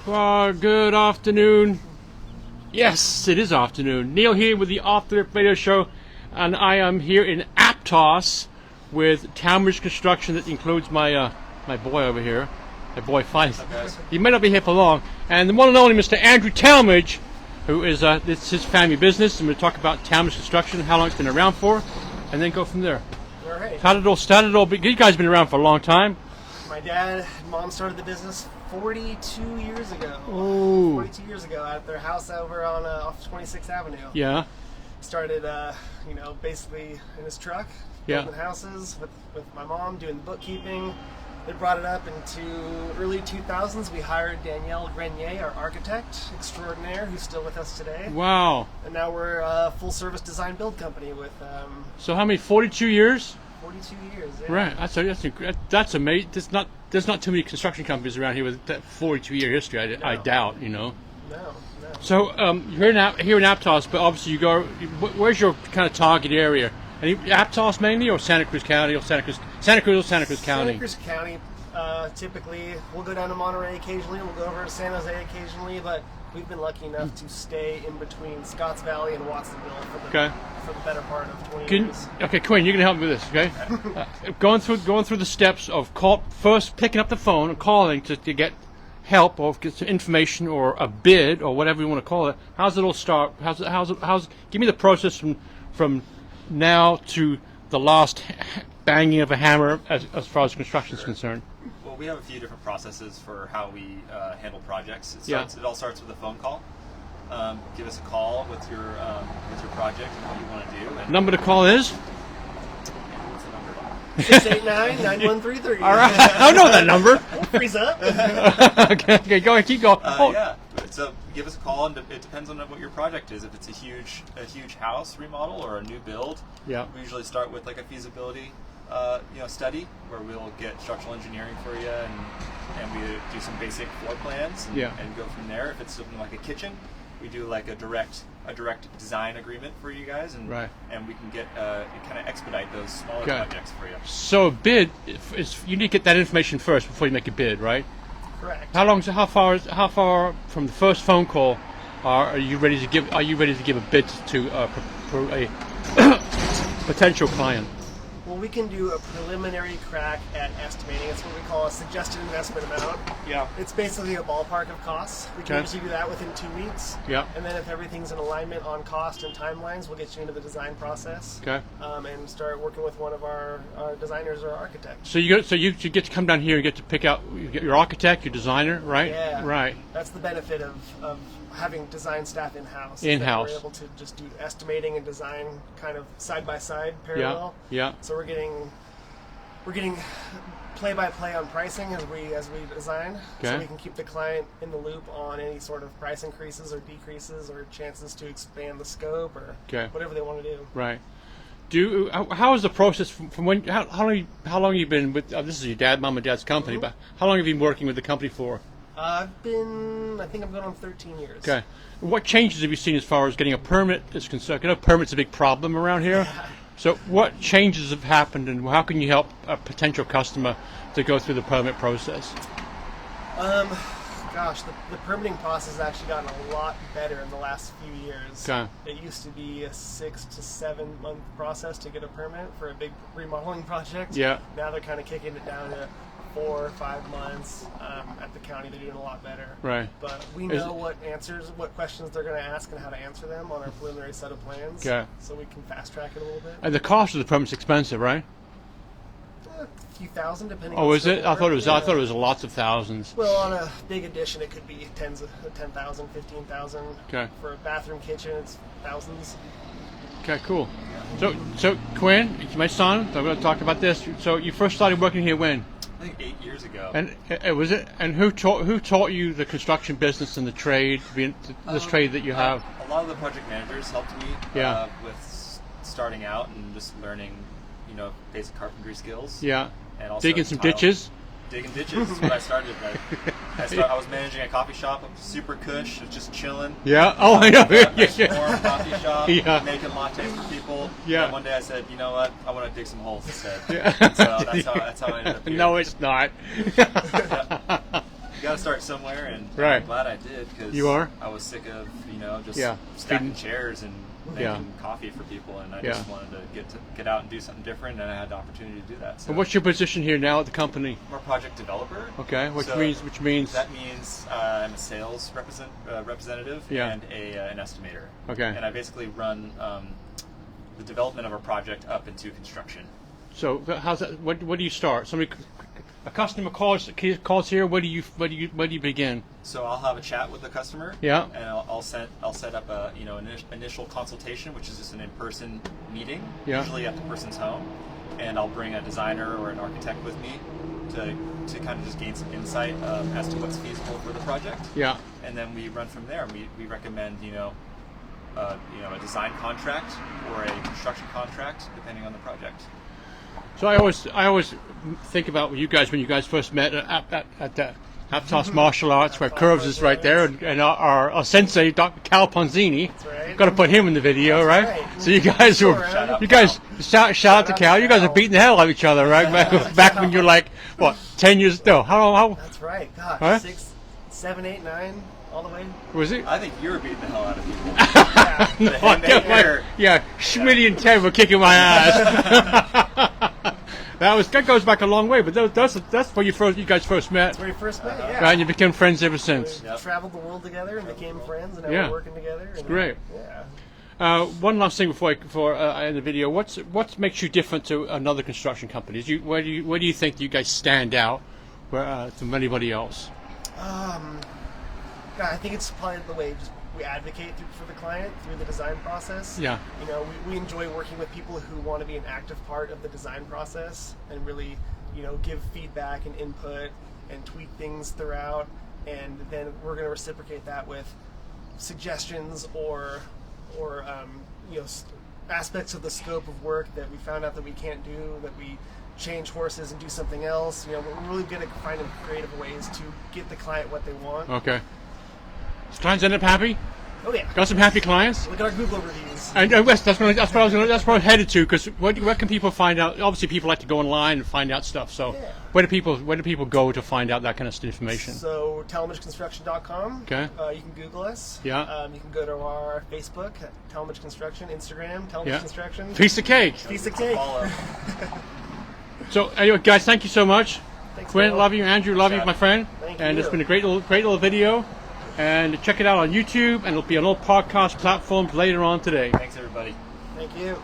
Good afternoon. Yes, it is afternoon. Neil here with the Off the Rip Radio Show, and I am here in Aptos with Talmadge Construction. That includes my my boy over here, my boy Fife. He may not be here for long, and the one and only Mr. Andrew Talmadge, who is this is his family business. I'm going to talk about Talmadge Construction, how long it's been around for, and then go from there. All right. How did it all start? You guys have been around for a long time. My dad and mom started the business 42 years ago. Oh. 42 years ago at their house over on off 26th Avenue. Yeah. Started, basically in his truck, building houses with my mom, doing the bookkeeping. They brought it up into early 2000s. We hired Danielle Grenier, our architect extraordinaire, who's still with us today. Wow. And now we're a full-service design build company with... So how many? 42 years? 42 years, yeah. Right. That's amazing. There's not too many construction companies around here with that 42-year history. I doubt, No. So you're here in Aptos, but obviously you go. Where's your kind of target area? Aptos mainly, or Santa Cruz County, or Santa Cruz County? Santa Cruz County. Typically, we'll go down to Monterey occasionally. We'll go over to San Jose occasionally, but we've been lucky enough to stay in between Scotts Valley and Watsonville for the better part of 20 years. Okay, Quinn, you're gonna help me with this, okay? Going through the steps of first picking up the phone and calling to get help or get some information or a bid or whatever you want to call it. How's it all start? Give me the process from now to the last banging of a hammer as far as construction is concerned. Well, we have a few different processes for how we handle projects. It all starts with a phone call. Give us a call with your project and what you want to do. And number to call is? What's the number? 689-9133. All right. I don't know that number. Freeze up. Okay, go ahead, keep going. Yeah. So give us a call, and it depends on what your project is. If it's a huge house remodel or a new build, we usually start with like a feasibility study where we'll get structural engineering for you and we do some basic floor plans and go from there. If it's something like a kitchen, we do like a direct design agreement for you guys, and we can get kind of expedite those smaller projects for you. So a bid is you need to get that information first before you make a bid, right? Correct. How far from the first phone call are you ready to give a bid to a potential client? Well, we can do a preliminary crack at estimating. It's what we call a suggested investment amount. Yeah. It's basically a ballpark of costs. We can usually do that within 2 weeks. Yeah. And then if everything's in alignment on cost and timelines, we'll get you into the design process. Okay. And start working with one of our designers or architects. So you get to come down here and get to pick out your architect, your designer, right? Yeah. Right. That's the benefit of having design staff in-house. In-house. We're able to just do estimating and design kind of side by side, parallel. Yeah. So we're getting play-by-play on pricing as we design, so we can keep the client in the loop on any sort of price increases or decreases or chances to expand the scope or whatever they want to do. Right. How is the process from when? How long have you been with? This is your mom and dad's company, but how long have you been working with the company for? I think I'm going on 13 years. Okay. What changes have you seen as far as getting a permit is concerned? I know permit's a big problem around here. Yeah. So what changes have happened, and how can you help a potential customer to go through the permit process? The permitting process has actually gotten a lot better in the last few years. Okay. It used to be a 6 to 7 month process to get a permit for a big remodeling project. Yeah. Now they're kind of kicking it down to 4 or 5 months. At the county, they're doing a lot better. Right. But we know what questions they're going to ask and how to answer them on our preliminary set of plans. Okay. So we can fast track it a little bit. And the cost of the permit's expensive, right? A few thousand, depending. Oh, on is it? I thought it was lots of thousands. Well, on a big addition, it could be 10,000, 15,000. Okay. For a bathroom kitchen, it's thousands. Okay, cool. So Quinn, my son, I'm going to talk about this. So you first started working here when? I think 8 years ago. And was it? And who taught you the construction business and the trade, this trade that you have? A lot of the project managers helped me with starting out and just learning, basic carpentry skills. Yeah. And also digging some ditches. Digging ditches is what I started. I was managing a coffee shop. I was super cush. I was just chilling. Yeah. Oh, I know. Warm coffee shop. Yeah. Making lattes for people. Yeah. And one day I said, you know what? I want to dig some holes instead. Yeah. So that's how I ended up here. No, it's not. You got to start somewhere, and Right. I'm glad I did because You are? I was sick of just Yeah. stacking chairs and making Yeah. coffee for people, and I Yeah. just wanted to get out and do something different, and I had the opportunity to do that. So And what's your position here now at the company? I'm a project developer. Okay, which So means that means I'm a sales representative Yeah. and an estimator. Okay. And I basically run the development of a project up into construction. So how's that? What do you start? A customer calls here. Where do you begin? So I'll have a chat with the customer. Yeah. And I'll set up a an initial consultation, which is just an in-person meeting, Yeah. usually at the person's home, and I'll bring a designer or an architect with me to kind of just gain some insight as to what's feasible for the project. Yeah. And then we run from there. We recommend a design contract or a construction contract depending on the project. So I always think about you guys when you guys first met at the Aptos Martial Arts, where Curves is right there, and our sensei, Dr. Cal Ponzini. That's right. Got to put him in the video, right? right. So you guys were, shout out to Cal. You guys are beating the hell out of each other, right? Back when you're like, what, 10 years? No, how? That's right. Gosh, Huh? 6, 7, 8, 9, all the way. Was it? I think you were beating the hell out of people. Yeah. The hand Yeah, Schmitty and Ted were kicking my ass. That goes back a long way, but that's where you guys first met, That's where we first met. Yeah. right? And you became friends ever since. We traveled the world together and became friends, and now Yeah. we're working together. And, Great. Yeah. One last thing before I end the video. What makes you different to another construction company? Where do you think you guys stand out from anybody else? Yeah, I think it's probably the way we advocate for the client through the design process. Yeah. We enjoy working with people who want to be an active part of the design process and really, give feedback and input and tweak things throughout. And then we're going to reciprocate that with suggestions or aspects of the scope of work that we found out that we can't do, that we change horses and do something else. We're really good at finding creative ways to get the client what they want. Okay. Is clients end up happy? Oh yeah. Got some happy clients? Look at our Google reviews. And that's what I was headed to. Because where can people find out? Obviously, people like to go online and find out stuff. So, Yeah. where do people go to find out that kind of information? So talmadgeconstruction.com. Okay. You can Google us. Yeah. You can go to our Facebook, Talmadge Construction, Instagram, Talmadge Yeah. Construction. Piece of cake. Piece of cake. Follow. So, anyway, guys, thank you so much. Thanks, Quinn, Will. love you. Andrew, love you, my friend. Thank and you. it's been a great little video. And check it out on YouTube, and it'll be on all podcast platforms later on today. Thanks, everybody. Thank you.